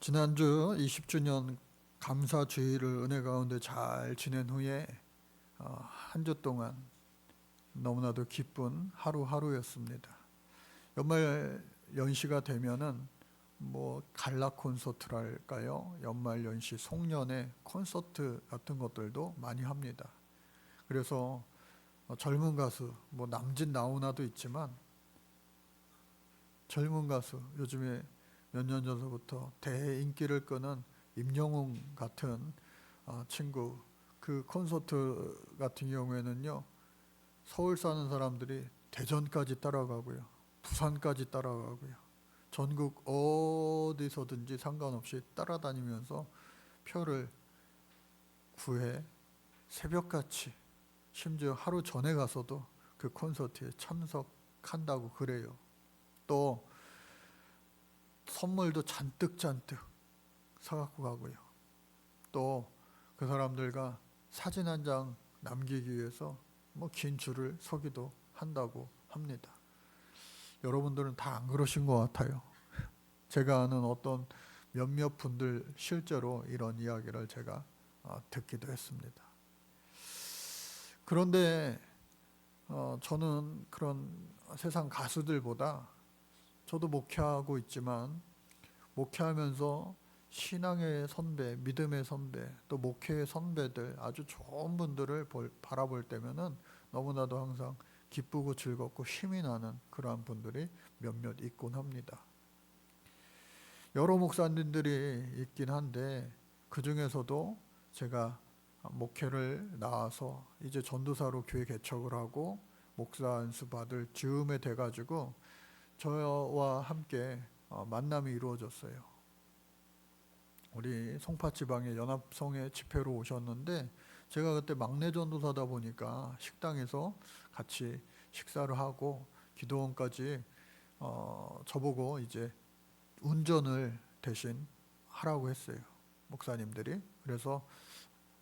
지난주 20주년 감사주의를 은혜 가운데 잘 지낸 후에 한 주 동안 너무나도 기쁜 하루하루였습니다. 연말 연시가 되면은 갈라 콘서트랄까요? 연말 연시 송년회 콘서트 같은 것들도 많이 합니다. 그래서 젊은 가수 남진 나훈아도 있지만 젊은 가수 요즘에 몇 년 전서부터 대인기를 끄는 임영웅 같은 친구, 그 콘서트 같은 경우에는요, 서울 사는 사람들이 대전까지 따라가고요, 부산까지 따라가고요, 전국 어디서든지 상관없이 따라다니면서 표를 구해 새벽같이, 심지어 하루 전에 가서도 그 콘서트에 참석한다고 그래요. 또 선물도 잔뜩 사갖고 가고요. 또 그 사람들과 사진 한 장 남기기 위해서 긴 줄을 서기도 한다고 합니다. 여러분들은 다 안 그러신 것 같아요. 제가 아는 어떤 몇몇 분들 실제로 이런 이야기를 제가 듣기도 했습니다. 그런데 저는 그런 세상 가수들보다, 저도 목회하고 있지만 목회하면서 신앙의 선배, 믿음의 선배, 또 목회의 선배들, 아주 좋은 분들을 바라볼 때면은 너무나도 항상 기쁘고 즐겁고 힘이 나는 그러한 분들이 몇몇 있곤 합니다. 여러 목사님들이 있긴 한데 그 중에서도 제가 목회를 나와서 이제 전도사로 교회 개척을 하고 목사 안수 받을 즈음에 돼가지고 저와 함께 만남이 이루어졌어요. 우리 송파지방의 연합성회 집회로 오셨는데 제가 그때 막내 전도사다 보니까 식당에서 같이 식사를 하고 기도원까지 저보고 이제 운전을 대신 하라고 했어요, 목사님들이. 그래서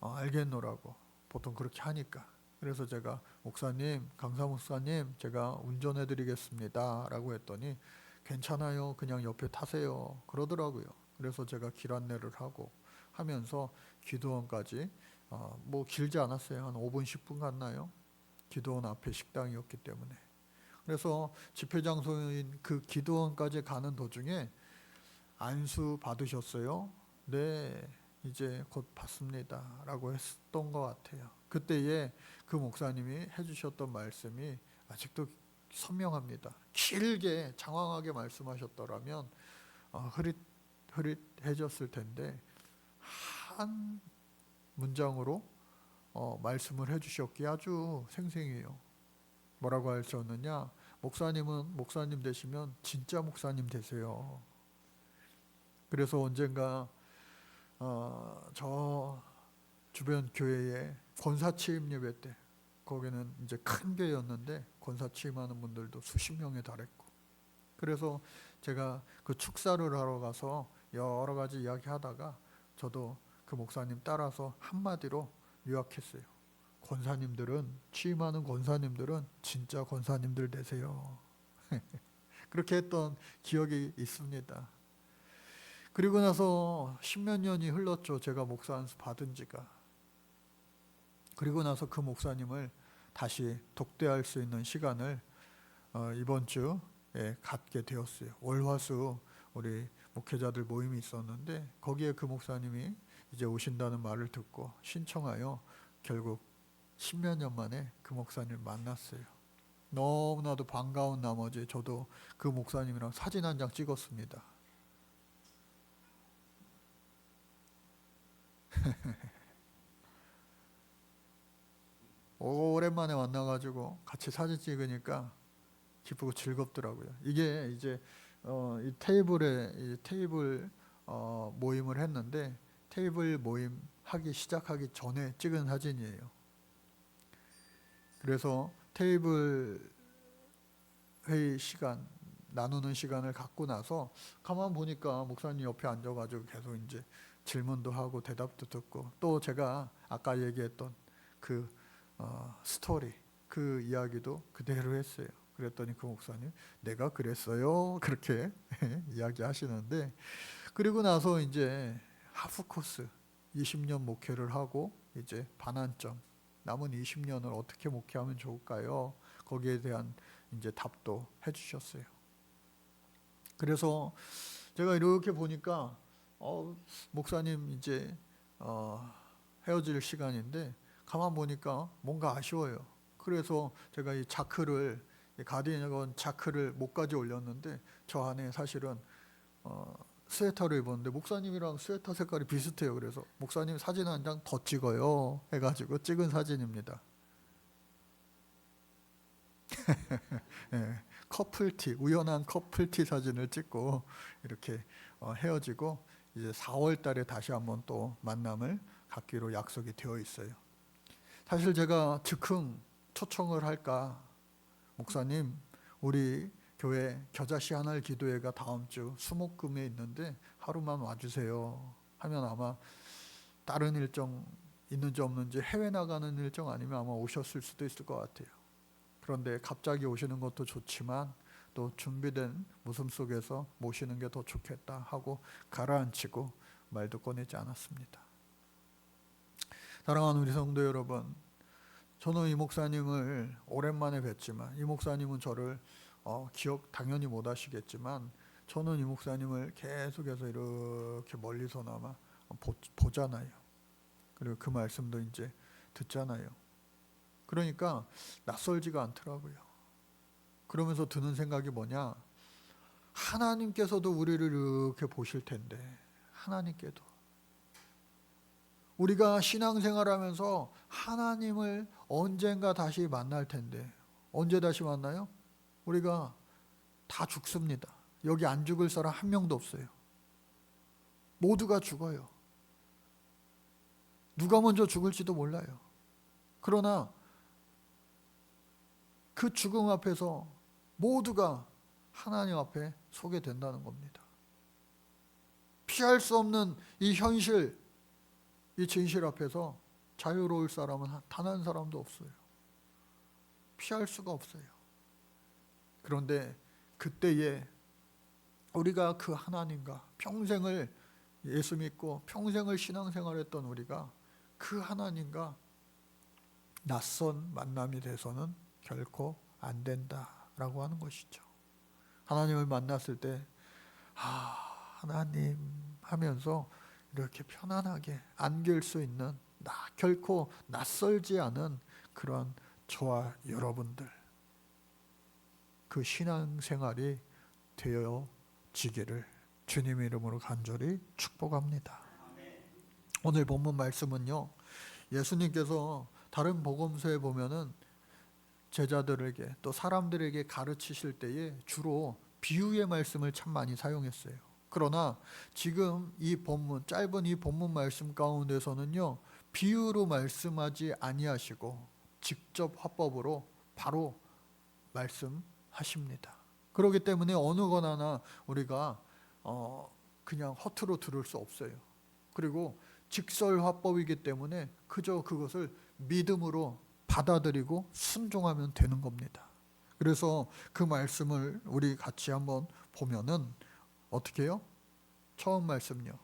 알겠노라고, 보통 그렇게 하니까. 그래서 제가 목사님, 강사 목사님, 제가 운전해 드리겠습니다 라고 했더니 괜찮아요, 그냥 옆에 타세요 그러더라고요. 그래서 제가 길 안내를 하고 하면서 기도원까지 길지 않았어요. 한 5분 10분 갔나요? 기도원 앞에 식당이었기 때문에. 그래서 집회 장소인 그 기도원까지 가는 도중에 안수 받으셨어요? 네, 이제 곧 받습니다 라고 했던 것 같아요. 그때에 그 목사님이 해주셨던 말씀이 아직도 선명합니다. 길게 장황하게 말씀하셨더라면 흐릿해졌을 텐데 한 문장으로 말씀을 해주셨기에 아주 생생해요. 뭐라고 하셨느냐? 목사님은 목사님 되시면 진짜 목사님 되세요. 그래서 언젠가 저 주변 교회에 권사 취임 예배 때, 거기는 이제 큰 교회였는데 권사 취임하는 분들도 수십 명에 달했고, 그래서 제가 그 축사를 하러 가서 여러 가지 이야기하다가 저도 그 목사님 따라서 한마디로 요약했어요. 권사님들은, 취임하는 권사님들은 진짜 권사님들 되세요. 그렇게 했던 기억이 있습니다. 그리고 나서 십몇 년이 흘렀죠. 제가 목사 안수 받은 지가. 그리고 나서 그 목사님을 다시 독대할 수 있는 시간을 이번 주에 갖게 되었어요. 월화수 우리 목회자들 모임이 있었는데 거기에 그 목사님이 이제 오신다는 말을 듣고 신청하여 결국 십몇 년 만에 그 목사님을 만났어요. 너무나도 반가운 나머지 저도 그 목사님이랑 사진 한 장 찍었습니다. 오랜만에 만나가지고 같이 사진 찍으니까 기쁘고 즐겁더라고요. 이게 이제 이 테이블 모임을 했는데 테이블 모임 시작하기 전에 찍은 사진이에요. 그래서 테이블 회의 시간, 나누는 시간을 갖고 나서 가만 보니까 목사님 옆에 앉아가지고 계속 이제 질문도 하고 대답도 듣고, 또 제가 아까 얘기했던 그 스토리, 그 이야기도 그대로 했어요. 그랬더니 그 목사님, 내가 그랬어요 그렇게 이야기하시는데, 그리고 나서 이제 하프 코스 20년 목회를 하고 이제 반환점, 남은 20년을 어떻게 목회하면 좋을까요? 거기에 대한 이제 답도 해주셨어요. 그래서 제가 이렇게 보니까 목사님 이제 헤어질 시간인데 가만 보니까 뭔가 아쉬워요. 그래서 제가 이 자크를, 가디건 자크를 목까지 올렸는데 저 안에 사실은 스웨터를 입었는데 목사님이랑 스웨터 색깔이 비슷해요. 그래서 목사님 사진 한 장 더 찍어요 해가지고 찍은 사진입니다. 네, 커플티, 우연한 커플티 사진을 찍고 이렇게 헤어지고 이제 4월 달에 다시 한번 또 만남을 갖기로 약속이 되어 있어요. 사실 제가 즉흥 초청을 할까, 목사님 우리 교회 겨자씨 하늘 기도회가 다음 주 수목금에 있는데 하루만 와주세요 하면 아마 다른 일정 있는지 없는지, 해외 나가는 일정 아니면 아마 오셨을 수도 있을 것 같아요. 그런데 갑자기 오시는 것도 좋지만 또 준비된 모습 속에서 모시는 게 더 좋겠다 하고 가라앉히고 말도 꺼내지 않았습니다. 사랑하는 우리 성도 여러분, 저는 이 목사님을 오랜만에 뵀지만 이 목사님은 저를 기억 당연히 못 하시겠지만 저는 이 목사님을 계속해서 이렇게 멀리서나마 보잖아요. 그리고 그 말씀도 이제 듣잖아요. 그러니까 낯설지가 않더라고요. 그러면서 드는 생각이 뭐냐, 하나님께서도 우리를 이렇게 보실 텐데, 하나님께도 우리가 신앙생활하면서 하나님을 언젠가 다시 만날 텐데, 언제 다시 만나요? 우리가 다 죽습니다. 여기 안 죽을 사람 한 명도 없어요. 모두가 죽어요. 누가 먼저 죽을지도 몰라요. 그러나 그 죽음 앞에서 모두가 하나님 앞에 서게 된다는 겁니다. 피할 수 없는 이 현실, 이 진실 앞에서 자유로울 사람은 단 한 사람도 없어요. 피할 수가 없어요. 그런데 그때에 우리가 그 하나님과 평생을 예수 믿고 평생을 신앙생활했던 우리가 그 하나님과 낯선 만남이 돼서는 결코 안 된다라고 하는 것이죠. 하나님을 만났을 때 하나님 하면서 이렇게 편안하게 안길 수 있는, 결코 낯설지 않은 그런 저와 여러분들, 그 신앙생활이 되어지기를 주님의 이름으로 간절히 축복합니다. 오늘 본문 말씀은요, 예수님께서 다른 복음서에 보면은 제자들에게 또 사람들에게 가르치실 때에 주로 비유의 말씀을 참 많이 사용했어요. 그러나 지금 이 본문, 짧은 이 본문 말씀 가운데서는요, 비유로 말씀하지 아니하시고 직접 화법으로 바로 말씀하십니다. 그렇기 때문에 어느 것 하나 우리가 그냥 허투루 들을 수 없어요. 그리고 직설화법이기 때문에 그저 그것을 믿음으로 받아들이고 순종하면 되는 겁니다. 그래서 그 말씀을 우리 같이 한번 보면은 어떻게 해요? 처음 말씀요.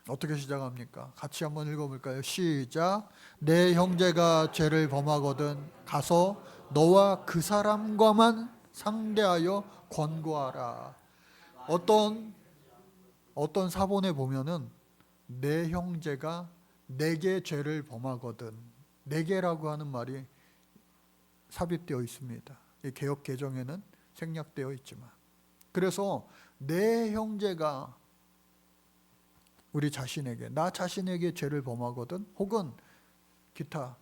어떻게 시작합니까? 같이 한번 읽어볼까요? 시작. 내 형제가 죄를 범하거든 가서 너와 그 사람과만 상대하여 권고하라. 어떤 사본에 보면은 내 형제가 내게 죄를 범하거든, 내게라고 하는 말이 삽입되어 있습니다. 이 개역 개정에는 생략되어 있지만, 그래서 내 형제가 우리 자신에게, 나 자신에게 죄를 범하거든, 혹은 기타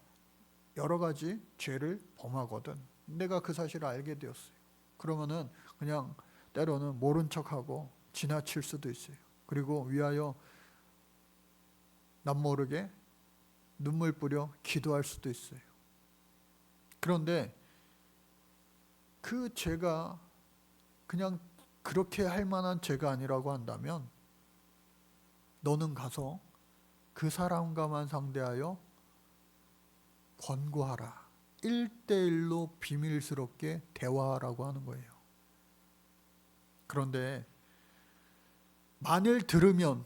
여러 가지 죄를 범하거든, 내가 그 사실을 알게 되었어요. 그러면은 그냥 때로는 모른 척하고 지나칠 수도 있어요. 그리고 위하여 남모르게 눈물 뿌려 기도할 수도 있어요. 그런데 그 죄가 그냥 그렇게 할 만한 죄가 아니라고 한다면 너는 가서 그 사람과만 상대하여 권고하라. 1대1로 비밀스럽게 대화하라고 하는 거예요. 그런데 만일 들으면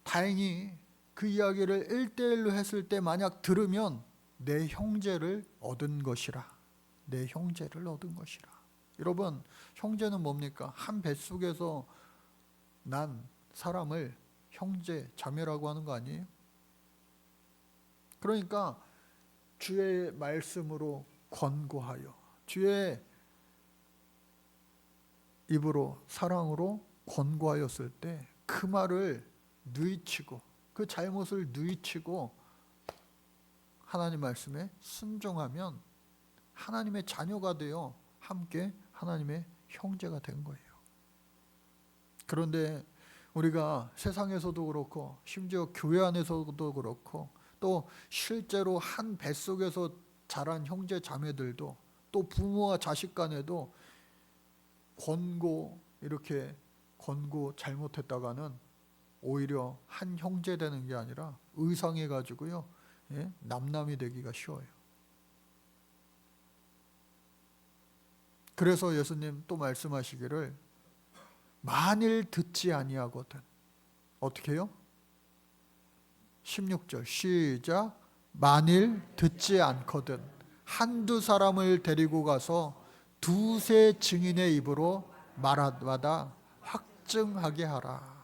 다행히 그 이야기를 1대1로 했을 때 만약 들으면 내 형제를 얻은 것이라. 내 형제를 얻은 것이라. 여러분, 형제는 뭡니까? 한 뱃속에서 난 사람을 형제, 자매라고 하는 거 아니에요? 그러니까 주의 말씀으로 권고하여, 주의 입으로 사랑으로 권고하였을 때 그 말을 누이치고, 그 잘못을 누이치고 하나님 말씀에 순종하면 하나님의 자녀가 되어 함께 하나님의 형제가 된 거예요. 그런데 우리가 세상에서도 그렇고 심지어 교회 안에서도 그렇고 또 실제로 한 뱃속에서 자란 형제 자매들도 또 부모와 자식 간에도 이렇게 권고 잘못했다가는 오히려 한 형제 되는 게 아니라 의상해 가지고요, 남남이 되기가 쉬워요. 그래서 예수님 또 말씀하시기를 만일 듣지 아니하거든. 어떻게 해요? 16절 시작. 만일 듣지 않거든 한두 사람을 데리고 가서 두세 증인의 입으로 말하마다 확증하게 하라.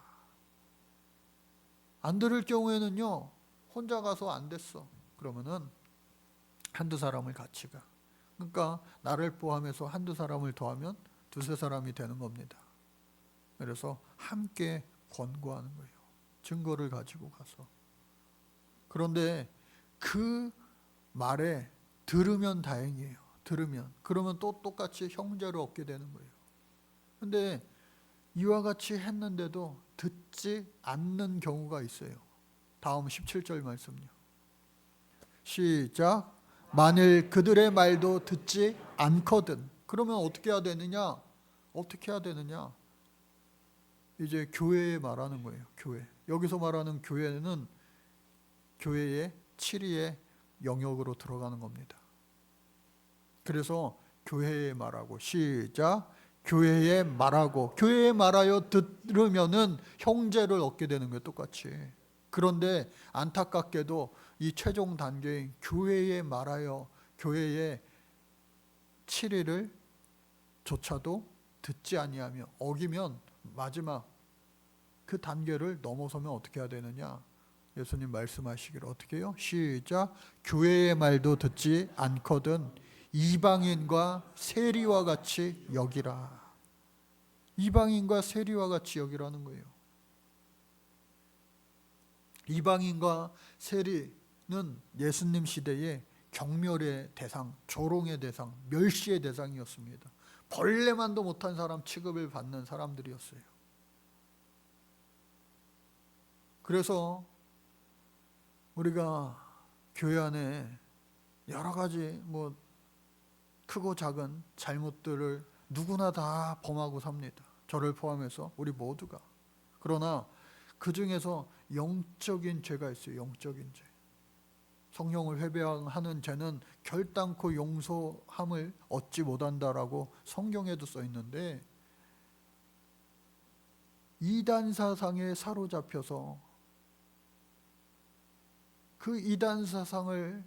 안 들을 경우에는요, 혼자 가서 안 됐어. 그러면은 한두 사람을 같이 가. 그러니까 나를 포함해서 한두 사람을 더하면 두세 사람이 되는 겁니다. 그래서 함께 권고하는 거예요. 증거를 가지고 가서. 그런데 그 말에 들으면 다행이에요. 들으면. 그러면 또 똑같이 형제를 얻게 되는 거예요. 근데 이와 같이 했는데도 듣지 않는 경우가 있어요. 다음 17절 말씀요. 시작. 만일 그들의 말도 듣지 않거든. 그러면 어떻게 해야 되느냐? 어떻게 해야 되느냐? 이제 교회에 말하는 거예요. 교회. 여기서 말하는 교회는 교회의 7위의 영역으로 들어가는 겁니다. 그래서 교회에 말하고 시작. 교회에 말하고 교회에 말하여 들으면은 형제를 얻게 되는 거예요. 똑같이. 그런데 안타깝게도 이 최종 단계인 교회에 말하여 교회의 7위를 조차도 듣지 아니하며 어기면 마지막 그 단계를 넘어서면 어떻게 해야 되느냐? 예수님 말씀하시기를 어떻게 해요? 시작. 교회의 말도 듣지 않거든 이방인과 세리와 같이 여기라. 이방인과 세리와 같이 여기라는 거예요. 이방인과 세리는 예수님 시대에 경멸의 대상, 조롱의 대상, 멸시의 대상이었습니다. 벌레만도 못한 사람 취급을 받는 사람들이었어요. 그래서 우리가 교회 안에 여러 가지 크고 작은 잘못들을 누구나 다 범하고 삽니다. 저를 포함해서 우리 모두가. 그러나 그 중에서 영적인 죄가 있어요. 영적인 죄. 성령을 회개하는 죄는 결단코 용서함을 얻지 못한다라고 성경에도 써 있는데, 이단 사상에 사로잡혀서 그 이단 사상을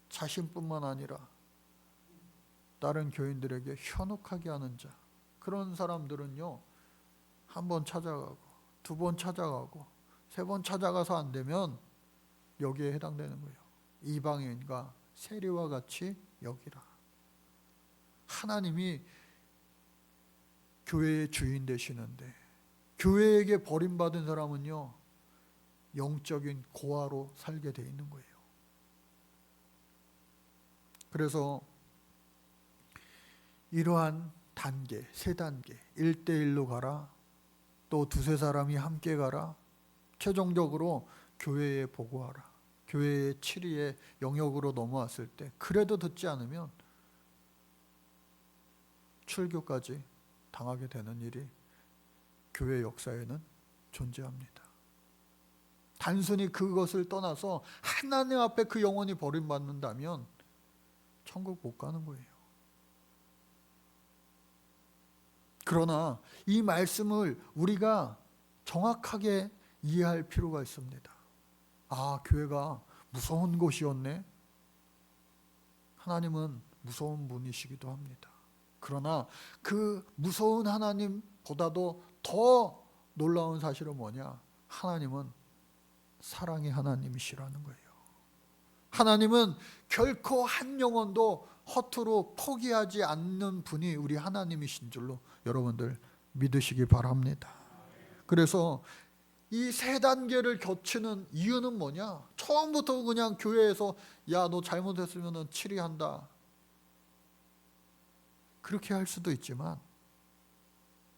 자신뿐만 아니라 다른 교인들에게 현혹하게 하는 자, 그런 사람들은요, 한 번 찾아가고 두 번 찾아가고 세 번 찾아가서 안 되면 여기에 해당되는 거예요. 이방인과 세리와 같이 여기라. 하나님이 교회의 주인 되시는데 교회에게 버림받은 사람은요, 영적인 고아로 살게 돼 있는 거예요. 그래서 이러한 단계, 세 단계, 1대1로 가라, 또 두세 사람이 함께 가라, 최종적으로 교회에 보고하라. 교회의 7위의 영역으로 넘어왔을 때 그래도 듣지 않으면 출교까지 당하게 되는 일이 교회 역사에는 존재합니다. 단순히 그것을 떠나서 하나님 앞에 그 영혼이 버림받는다면 천국 못 가는 거예요. 그러나 이 말씀을 우리가 정확하게 이해할 필요가 있습니다. 아, 교회가 무서운 곳이었네. 하나님은 무서운 분이시기도 합니다. 그러나 그 무서운 하나님보다도 더 놀라운 사실은 뭐냐? 하나님은 사랑의 하나님이시라는 거예요. 하나님은 결코 한 영혼도 허투루 포기하지 않는 분이 우리 하나님이신 줄로 여러분들 믿으시기 바랍니다. 그래서 이 세 단계를 겹치는 이유는 뭐냐? 처음부터 그냥 교회에서 야, 너 잘못했으면 치리한다, 그렇게 할 수도 있지만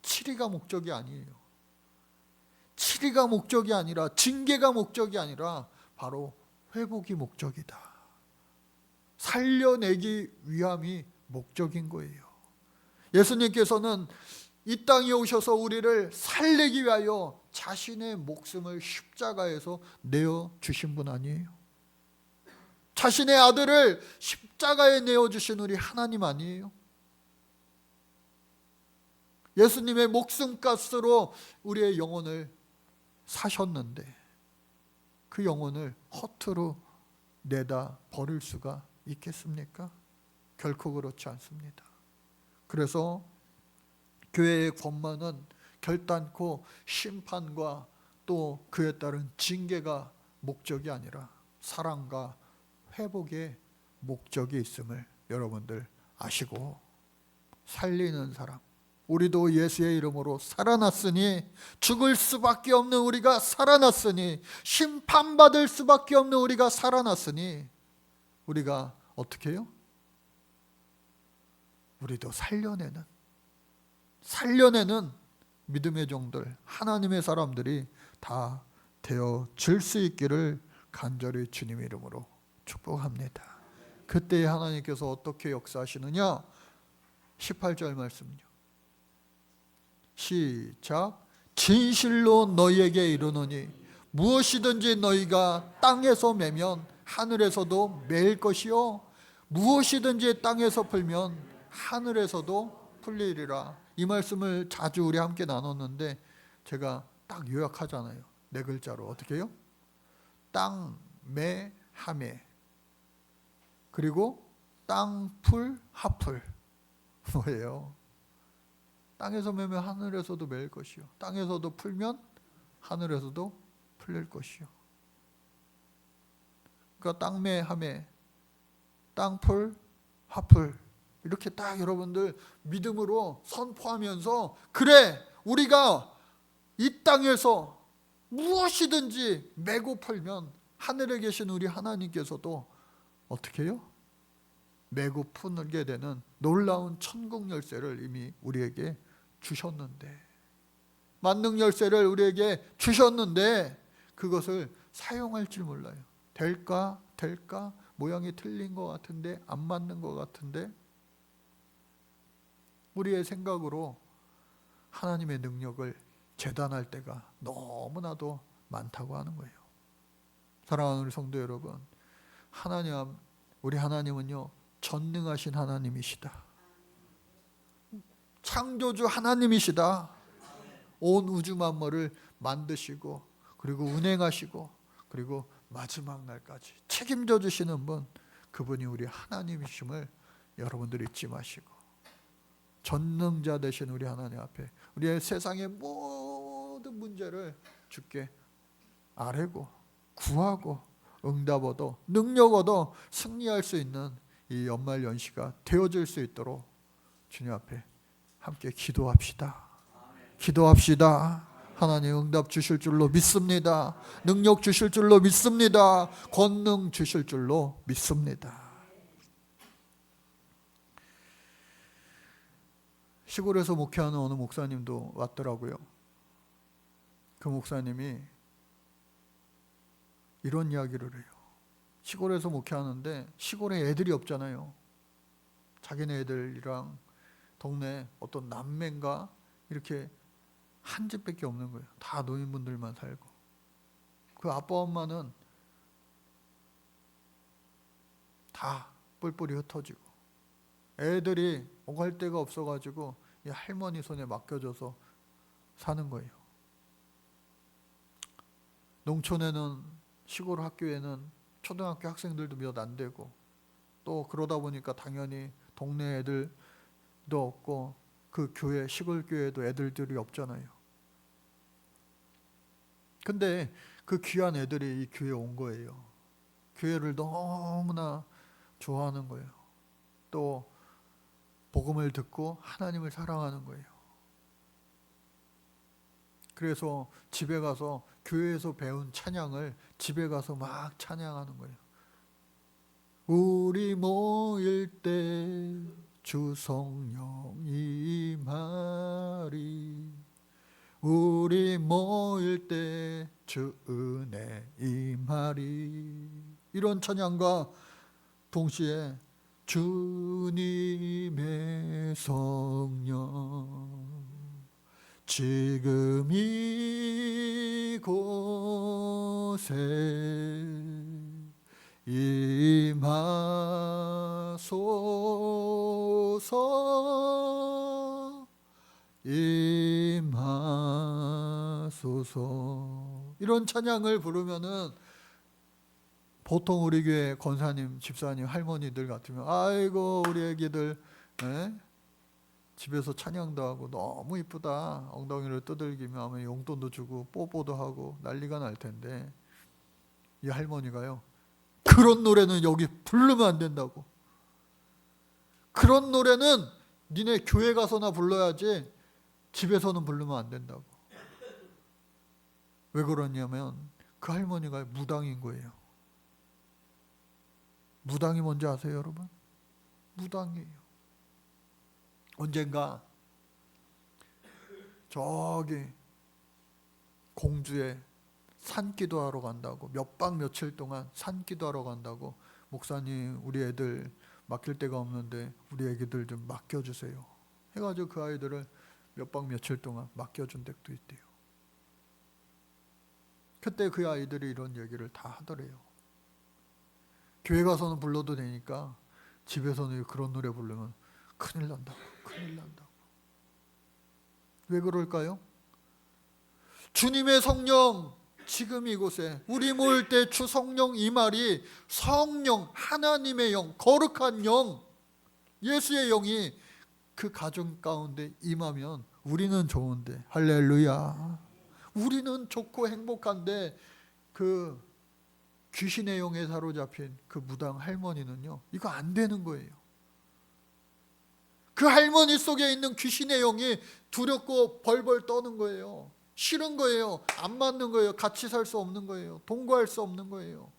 치리가 목적이 아니에요. 치리가 목적이 아니라, 징계가 목적이 아니라 바로 회복이 목적이다. 살려내기 위함이 목적인 거예요. 예수님께서는 이 땅에 오셔서 우리를 살리기 위하여 자신의 목숨을 십자가에서 내어주신 분 아니에요? 자신의 아들을 십자가에 내어주신 우리 하나님 아니에요? 예수님의 목숨값으로 우리의 영혼을 사셨는데 그 영혼을 허투루 내다 버릴 수가 있겠습니까? 결코 그렇지 않습니다. 그래서 교회의 권만은 결단코 심판과 또 그에 따른 징계가 목적이 아니라 사랑과 회복의 목적이 있음을 여러분들 아시고, 살리는 사람, 우리도 예수의 이름으로 살아났으니, 죽을 수밖에 없는 우리가 살아났으니, 심판받을 수밖에 없는 우리가 살아났으니 우리가 어떻게 해요? 우리도 살려내는 믿음의 종들, 하나님의 사람들이 다 되어질 수 있기를 간절히 주님 이름으로 축복합니다. 그때 하나님께서 어떻게 역사하시느냐? 18절 말씀요. 시작. 진실로 너희에게 이르노니 무엇이든지 너희가 땅에서 매면 하늘에서도 매일 것이요 무엇이든지 땅에서 풀면 하늘에서도 풀리리라. 이 말씀을 자주 우리 함께 나눴는데 제가 딱 요약하잖아요. 네 글자로. 어떻게 해요? 땅, 매, 하매, 그리고 땅풀, 하풀. 뭐예요? 땅에서 매면 하늘에서도 매일 것이요 땅에서도 풀면 하늘에서도 풀릴 것이요. 그러니까 땅매, 하매, 땅풀, 하풀, 이렇게 딱 여러분들 믿음으로 선포하면서, 그래, 우리가 이 땅에서 무엇이든지 메고 풀면 하늘에 계신 우리 하나님께서도 어떻게 해요? 메고 풀게 되는 놀라운 천국 열쇠를 이미 우리에게 주셨는데, 만능 열쇠를 우리에게 주셨는데 그것을 사용할 줄 몰라요. 될까? 모양이 틀린 것 같은데, 안 맞는 것 같은데, 우리의 생각으로 하나님의 능력을 재단할 때가 너무나도 많다고 하는 거예요. 사랑하는 우리 성도 여러분, 우리 하나님은요, 전능하신 하나님이시다. 창조주 하나님이시다. 온 우주 만물을 만드시고, 그리고 운행하시고, 그리고 마지막 날까지 책임져 주시는 분, 그분이 우리 하나님이심을 여러분들 잊지 마시고, 전능자 되신 우리 하나님 앞에 우리의 세상의 모든 문제를 주께 아뢰고 구하고 응답 얻어 능력 얻어 승리할 수 있는 이 연말 연시가 되어질 수 있도록 주님 앞에 함께 기도합시다. 하나님 응답 주실 줄로 믿습니다. 능력 주실 줄로 믿습니다. 권능 주실 줄로 믿습니다. 시골에서 목회하는 어느 목사님도 왔더라고요. 그 목사님이 이런 이야기를 해요. 시골에서 목회하는데 시골에 애들이 없잖아요. 자기네 애들이랑 동네 어떤 남매인가 이렇게 한 집밖에 없는 거예요. 다 노인분들만 살고. 그 아빠 엄마는 다 뿔뿔이 흩어지고, 애들이 오갈 데가 없어가지고 이 할머니 손에 맡겨져서 사는 거예요. 농촌에는, 시골 학교에는 초등학교 학생들도 몇 안 되고, 또 그러다 보니까 당연히 동네 애들도 없고, 그 교회, 시골 교회도 애들이 없잖아요. 근데 그 귀한 애들이 이 교회에 온 거예요. 교회를 너무나 좋아하는 거예요. 또 복음을 듣고 하나님을 사랑하는 거예요. 그래서 집에 가서, 교회에서 배운 찬양을 집에 가서 막 찬양하는 거예요. 우리 모일 때 주 성령 임하리, 우리 모일 때 주 은혜 임하리. 이런 찬양과 동시에 주님의 성령 지금 이곳에 임하소서, 임하소서. 이런 찬양을 부르면은 보통 우리 교회 권사님, 집사님, 할머니들 같으면 아이고 우리 애기들 집에서 찬양도 하고 너무 이쁘다, 엉덩이를 두들기며 하면 용돈도 주고 뽀뽀도 하고 난리가 날 텐데, 이 할머니가요, 그런 노래는 여기 부르면 안 된다고. 그런 노래는 니네 교회 가서나 불러야지 집에서는 부르면 안 된다고. 왜 그러냐면 그 할머니가 무당인 거예요. 무당이 뭔지 아세요, 여러분? 무당이에요. 언젠가 저기 공주에 산기도하러 간다고, 몇 박 며칠 동안 산기도하러 간다고, 목사님 우리 애들 맡길 데가 없는데 우리 애기들 좀 맡겨주세요 해가지고 그 아이들을 몇 박 며칠 동안 맡겨준 댁도 있대요. 그때 그 아이들이 이런 얘기를 다 하더래요. 교회 가서는 불러도 되니까 집에서는 그런 노래 부르면 큰일 난다고, 큰일 난다고. 왜 그럴까요? 주님의 성령 지금 이곳에, 우리 모일 때 주 성령 이 말이, 성령, 하나님의 영, 거룩한 영, 예수의 영이 그 가정 가운데 임하면 우리는 좋은데, 할렐루야, 우리는 좋고 행복한데 그 귀신의 영에 사로잡힌 그 무당 할머니는요, 이거 안 되는 거예요. 그 할머니 속에 있는 귀신의 영이 두렵고 벌벌 떠는 거예요. 싫은 거예요. 안 맞는 거예요. 같이 살 수 없는 거예요. 동거할 수 없는 거예요.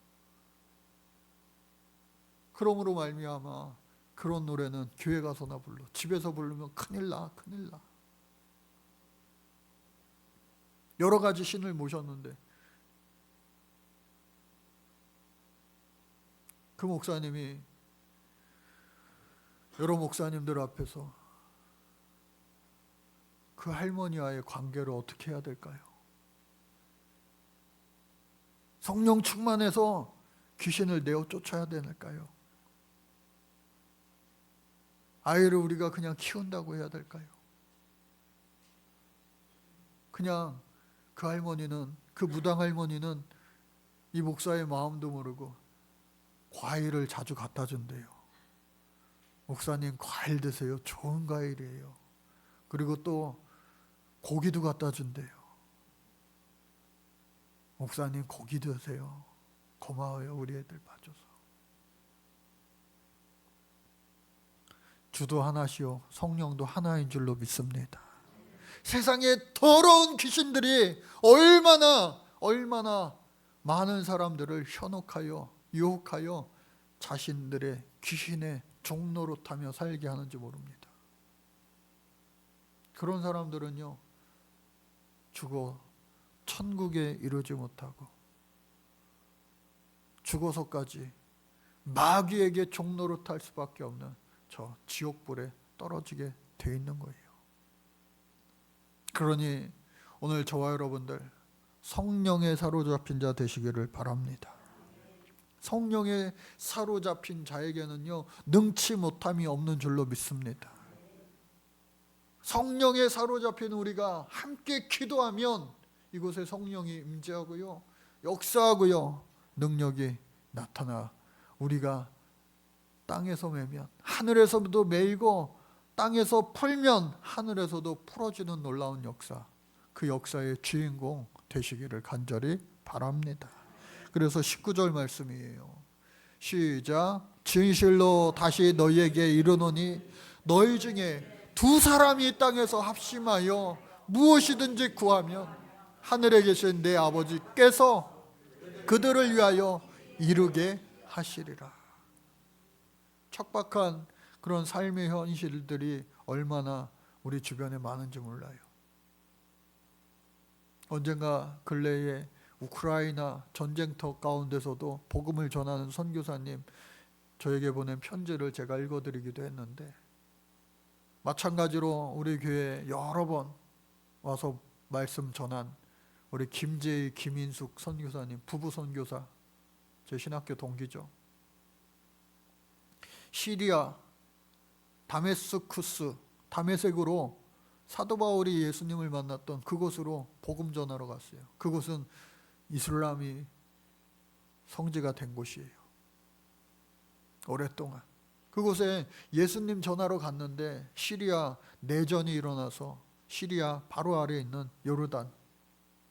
그러므로 말미암아 그런 노래는 교회 가서나 불러, 집에서 부르면 큰일 나, 큰일 나. 여러 가지 신을 모셨는데 그 목사님이 여러 목사님들 앞에서 그 할머니와의 관계를 어떻게 해야 될까요? 성령 충만해서 귀신을 내어 쫓아야 될까요? 아이를 우리가 그냥 키운다고 해야 될까요? 그냥 그 할머니는, 그 무당 할머니는 이 목사의 마음도 모르고 과일을 자주 갖다 준대요. 목사님 과일 드세요. 좋은 과일이에요. 그리고 또 고기도 갖다 준대요. 목사님 고기 드세요. 고마워요. 우리 애들 봐줘서. 주도 하나시요 성령도 하나인 줄로 믿습니다. 세상에 더러운 귀신들이 얼마나 많은 사람들을 현혹하여 유혹하여 자신들의 귀신의 종노릇하며 살게 하는지 모릅니다. 그런 사람들은요, 죽어 천국에 이르지 못하고 죽어서까지 마귀에게 종노릇할 수밖에 없는 저 지옥불에 떨어지게 돼 있는 거예요. 그러니 오늘 저와 여러분들 성령에 사로잡힌 자 되시기를 바랍니다. 성령에 사로잡힌 자에게는요, 능치 못함이 없는 줄로 믿습니다. 성령에 사로잡힌 우리가 함께 기도하면 이곳에 성령이 임재하고요, 역사하고요, 능력이 나타나 우리가 땅에서 매면 하늘에서도 매이고 땅에서 풀면 하늘에서도 풀어지는 놀라운 역사, 그 역사의 주인공 되시기를 간절히 바랍니다. 그래서 19절 말씀이에요. 시작. 진실로 다시 너희에게 이르노니 너희 중에 두 사람이 이 땅에서 합심하여 무엇이든지 구하면 하늘에 계신 내 아버지께서 그들을 위하여 이루게 하시리라. 척박한 그런 삶의 현실들이 얼마나 우리 주변에 많은지 몰라요. 언젠가 근래에 우크라이나 전쟁터 가운데서도 복음을 전하는 선교사님 저에게 보낸 편지를 제가 읽어드리기도 했는데, 마찬가지로 우리 교회에 여러 번 와서 말씀 전한 우리 김재희, 김인숙 선교사님, 부부 선교사, 제 신학교 동기죠. 시리아 다메스쿠스, 다메섹으로 사도 바울이 예수님을 만났던 그곳으로 복음 전하러 갔어요. 그곳은 이슬람이 성지가 된 곳이에요. 오랫동안 그곳에 예수님 전하러 갔는데 시리아 내전이 일어나서 시리아 바로 아래에 있는 요르단,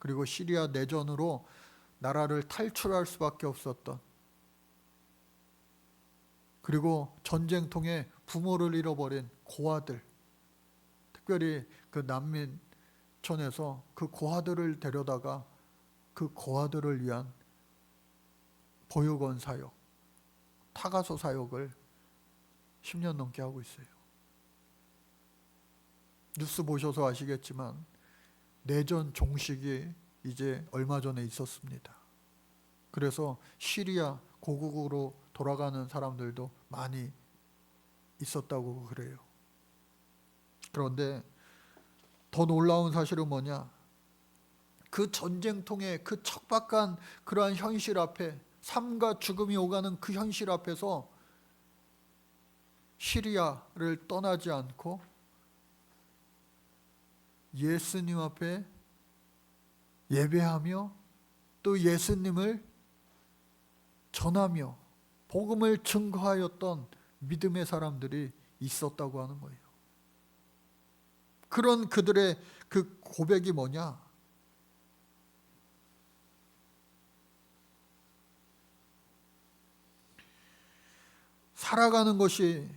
그리고 시리아 내전으로 나라를 탈출할 수밖에 없었던, 그리고 전쟁통에 부모를 잃어버린 고아들, 특별히 그 난민촌에서 그 고아들을 데려다가 그 고아들을 위한 보육원 사역, 타가소 사역을 10년 넘게 하고 있어요. 뉴스 보셔서 아시겠지만 내전 종식이 이제 얼마 전에 있었습니다. 그래서 시리아 고국으로 돌아가는 사람들도 많이 있었다고 그래요. 그런데 더 놀라운 사실은 뭐냐? 그 전쟁통의 그 척박한 그러한 현실 앞에, 삶과 죽음이 오가는 그 현실 앞에서 시리아를 떠나지 않고 예수님 앞에 예배하며 또 예수님을 전하며 복음을 증거하였던 믿음의 사람들이 있었다고 하는 거예요. 그런 그들의 그 고백이 뭐냐? 살아가는 것이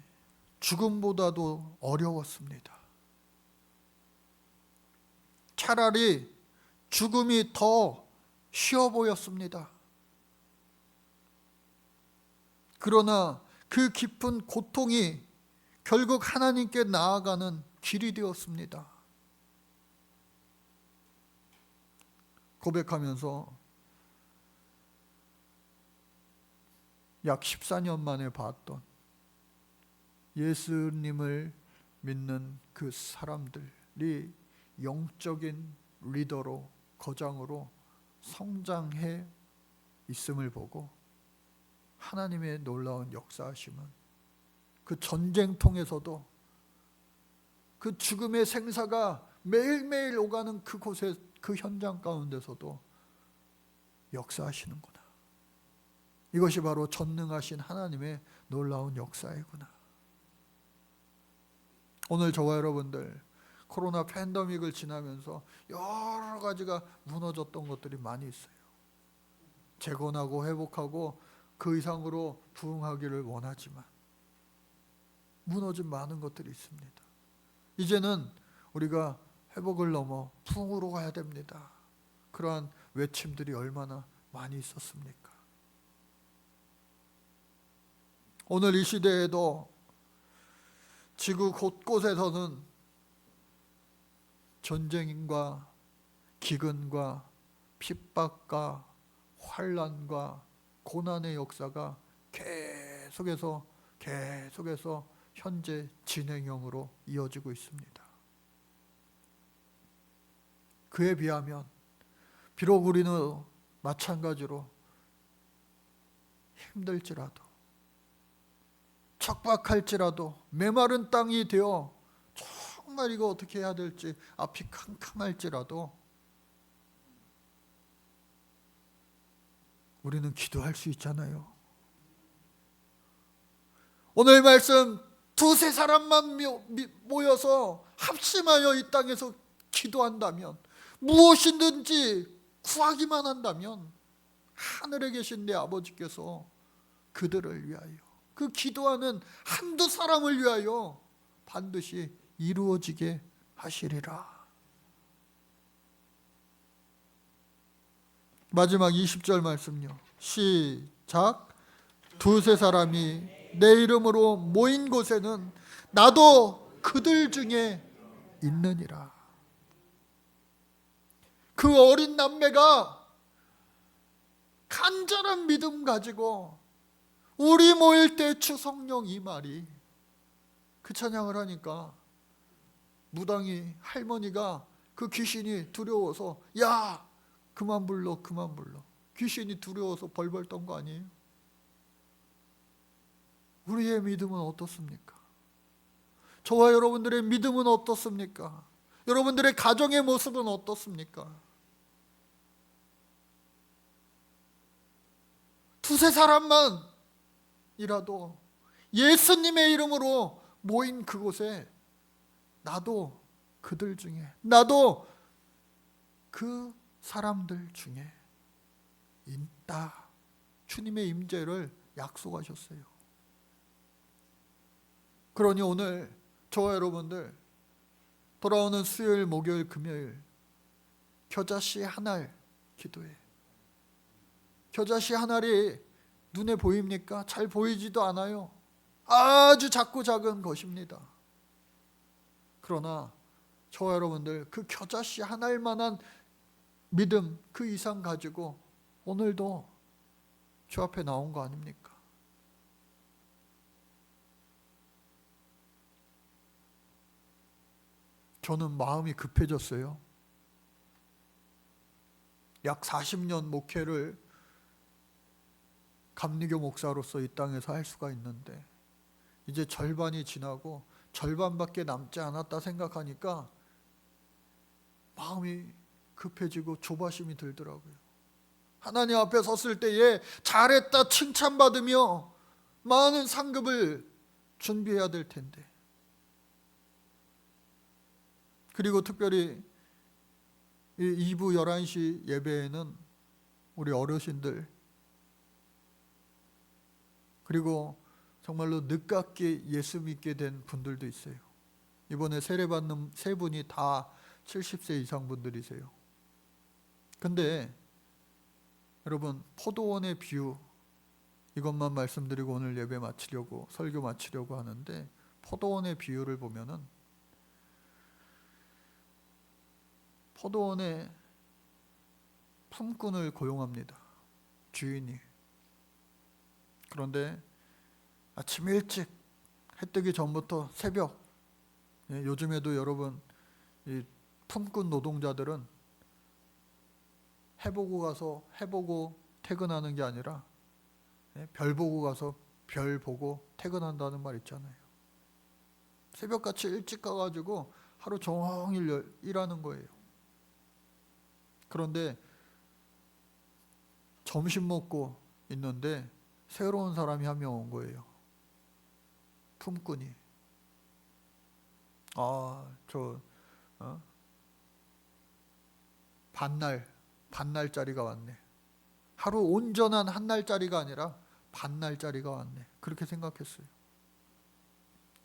죽음보다도 어려웠습니다. 차라리 죽음이 더 쉬워 보였습니다. 그러나 그 깊은 고통이 결국 하나님께 나아가는 길이 되었습니다. 고백하면서 약 14년 만에 봤던 예수님을 믿는 그 사람들이 영적인 리더로, 거장으로 성장해 있음을 보고 하나님의 놀라운 역사하심은 그 전쟁통에서도, 그 죽음의 생사가 매일매일 오가는 그곳에, 그 현장 가운데서도 역사하시는구나. 이것이 바로 전능하신 하나님의 놀라운 역사이구나. 오늘 저와 여러분들 코로나 팬데믹을 지나면서 여러 가지가 무너졌던 것들이 많이 있어요. 재건하고 회복하고 그 이상으로 부흥하기를 원하지만 무너진 많은 것들이 있습니다. 이제는 우리가 회복을 넘어 부흥으로 가야 됩니다. 그러한 외침들이 얼마나 많이 있었습니까? 오늘 이 시대에도 지구 곳곳에서는 전쟁과 기근과 핍박과 환난과 고난의 역사가 계속해서 현재 진행형으로 이어지고 있습니다. 그에 비하면 비록 우리는 마찬가지로 힘들지라도, 척박할지라도, 메마른 땅이 되어 정말 이거 어떻게 해야 될지 앞이 캄캄할지라도 우리는 기도할 수 있잖아요. 오늘 말씀 두세 사람만 모여서 합심하여 이 땅에서 기도한다면, 무엇이든지 구하기만 한다면 하늘에 계신 내 아버지께서 그들을 위하여, 그 기도하는 한두 사람을 위하여 반드시 이루어지게 하시리라. 마지막 20절 말씀요. 시작. 두세 사람이 내 이름으로 모인 곳에는 나도 그들 중에 있느니라. 그 어린 남매가 간절한 믿음 가지고 우리 모일 때 주 성령 이 말이, 그 찬양을 하니까 무당이 할머니가 그 귀신이 두려워서 야 그만 불러 그만 불러, 귀신이 두려워서 벌벌 떤 거 아니에요? 우리의 믿음은 어떻습니까? 저와 여러분들의 믿음은 어떻습니까? 여러분들의 가정의 모습은 어떻습니까? 두세 사람만이라도 예수님의 이름으로 모인 그곳에 나도 그들 중에, 나도 그 사람들 중에 있다. 주님의 임재를 약속하셨어요. 그러니 오늘 저와 여러분들 돌아오는 수요일, 목요일, 금요일 겨자씨 한 알 기도해. 겨자씨 한 알이 눈에 보입니까? 잘 보이지도 않아요. 아주 작고 작은 것입니다. 그러나 저와 여러분들 그 겨자씨 한 알만한 믿음 그 이상 가지고 오늘도 주 앞에 나온 거 아닙니까? 저는 마음이 급해졌어요. 약 40년 목회를 감리교 목사로서 이 땅에서 할 수가 있는데 이제 절반이 지나고 절반밖에 남지 않았다 생각하니까 마음이 급해지고 조바심이 들더라고요. 하나님 앞에 섰을 때에 잘했다 칭찬받으며 많은 상급을 준비해야 될 텐데, 그리고 특별히 이 2부 11시 예배에는 우리 어르신들, 그리고 정말로 늦깎이 예수 믿게 된 분들도 있어요. 이번에 세례받는 세 분이 다 70세 이상 분들이세요. 근데 여러분, 포도원의 비유, 이것만 말씀드리고 오늘 예배 마치려고, 설교 마치려고 하는데, 포도원의 비유를 보면은 포도원에 품꾼을 고용합니다. 주인이. 그런데 아침 일찍 해 뜨기 전부터 새벽, 요즘에도 여러분 이 품꾼 노동자들은 해보고 가서 해보고 퇴근하는 게 아니라 별 보고 가서 별 보고 퇴근한다는 말 있잖아요. 새벽같이 일찍 가가지고 하루 종일 일하는 거예요. 그런데 점심 먹고 있는데 새로운 사람이 한 명 온 거예요. 품꾼이. 반날짜리가 왔네. 하루 온전한 한 날짜리가 아니라 반날짜리가 왔네. 그렇게 생각했어요.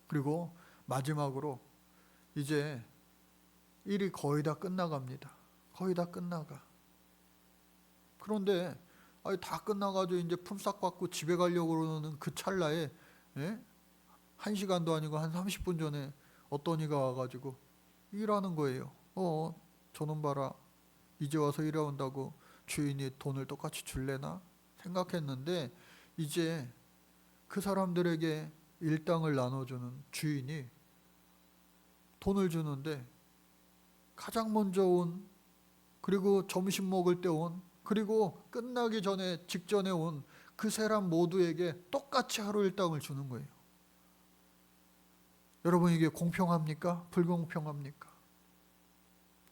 그리고 마지막으로 이제 일이 거의 다 끝나갑니다. 거의 다 끝나가. 그런데 다 끝나가지고 이제 품삯 받고 집에 가려고 그러는 그 찰나에 1시간도 아니고 한 30분 전에 어떤 이가 와가지고 일하는 거예요. 저놈 봐라. 이제 와서 일한다고 주인이 돈을 똑같이 줄래나 생각했는데, 이제 그 사람들에게 일당을 나눠주는 주인이 돈을 주는데 가장 먼저 온, 그리고 점심 먹을 때 온, 그리고 끝나기 전에 직전에 온 그 사람 모두에게 똑같이 하루 일당을 주는 거예요. 여러분 이게 공평합니까? 불공평합니까?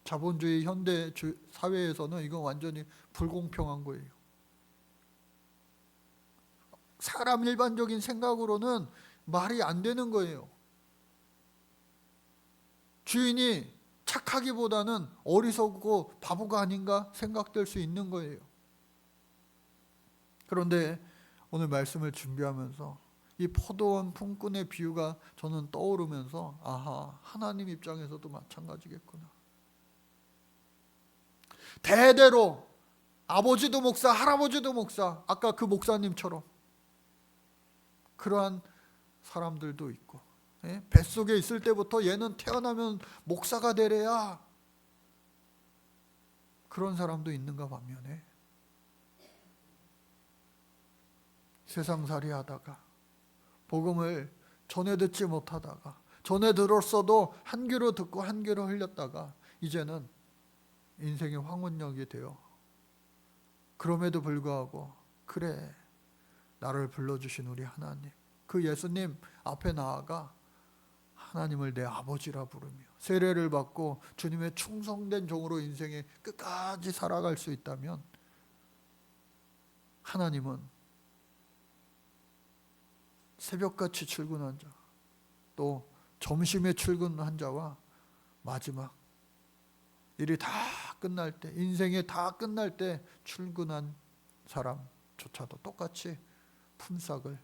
자본주의 현대 사회에서는 이건 완전히 불공평한 거예요. 사람 일반적인 생각으로는 말이 안 되는 거예요. 주인이 착하기보다는 어리석고 바보가 아닌가 생각될 수 있는 거예요. 그런데 오늘 말씀을 준비하면서 이 포도원 품꾼의 비유가 저는 떠오르면서 아하, 하나님 입장에서도 마찬가지겠구나. 대대로 아버지도 목사, 할아버지도 목사, 아까 그 목사님처럼 그러한 사람들도 있고, 뱃속에 있을 때부터 얘는 태어나면 목사가 되래야 그런 사람도 있는가 반면에 세상살이 하다가 복음을 전해 듣지 못하다가 전해 들었어도 한 귀로 듣고 한 귀로 흘렸다가 이제는 인생의 황혼역이 되어 그럼에도 불구하고 그래 나를 불러주신 우리 하나님 그 예수님 앞에 나아가 하나님을 내 아버지라 부르며 세례를 받고 주님의 충성된 종으로 인생에 끝까지 살아갈 수 있다면 하나님은 새벽같이 출근한 자, 또 점심에 출근한 자와 마지막 일이 다 끝날 때, 인생이 다 끝날 때 출근한 사람조차도 똑같이 품삯을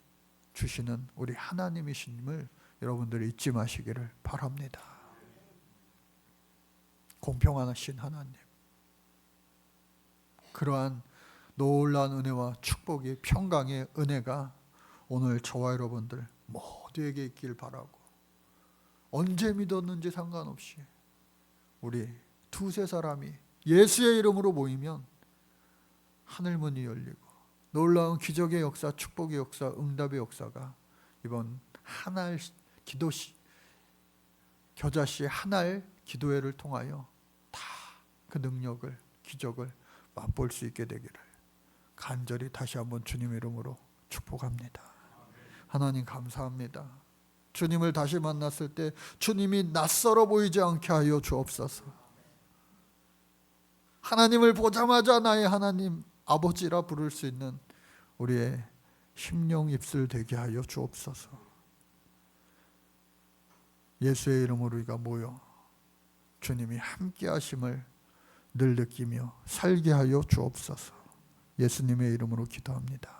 주시는 우리 하나님이심을 여러분들이 잊지 마시기를 바랍니다. 공평하신 하나님, 그러한 놀라운 은혜와 축복이 평강의 은혜가 오늘 저와 여러분들 모두에게 있길 바라고 언제 믿었는지 상관없이 우리 두세 사람이 예수의 이름으로 모이면 하늘문이 열리고 놀라운 기적의 역사, 축복의 역사, 응답의 역사가 이번 한알 기도시 겨자씨 한알 기도회를 통하여 다 그 능력을 기적을 맛볼 수 있게 되기를 간절히 다시 한번 주님의 이름으로 축복합니다. 하나님 감사합니다. 주님을 다시 만났을 때 주님이 낯설어 보이지 않게 하여 주옵소서. 하나님을 보자마자 나의 하나님 아버지라 부를 수 있는 우리의 심령 입술 되게 하여 주옵소서. 예수의 이름으로 우리가 모여 주님이 함께 하심을 늘 느끼며 살게 하여 주옵소서. 예수님의 이름으로 기도합니다.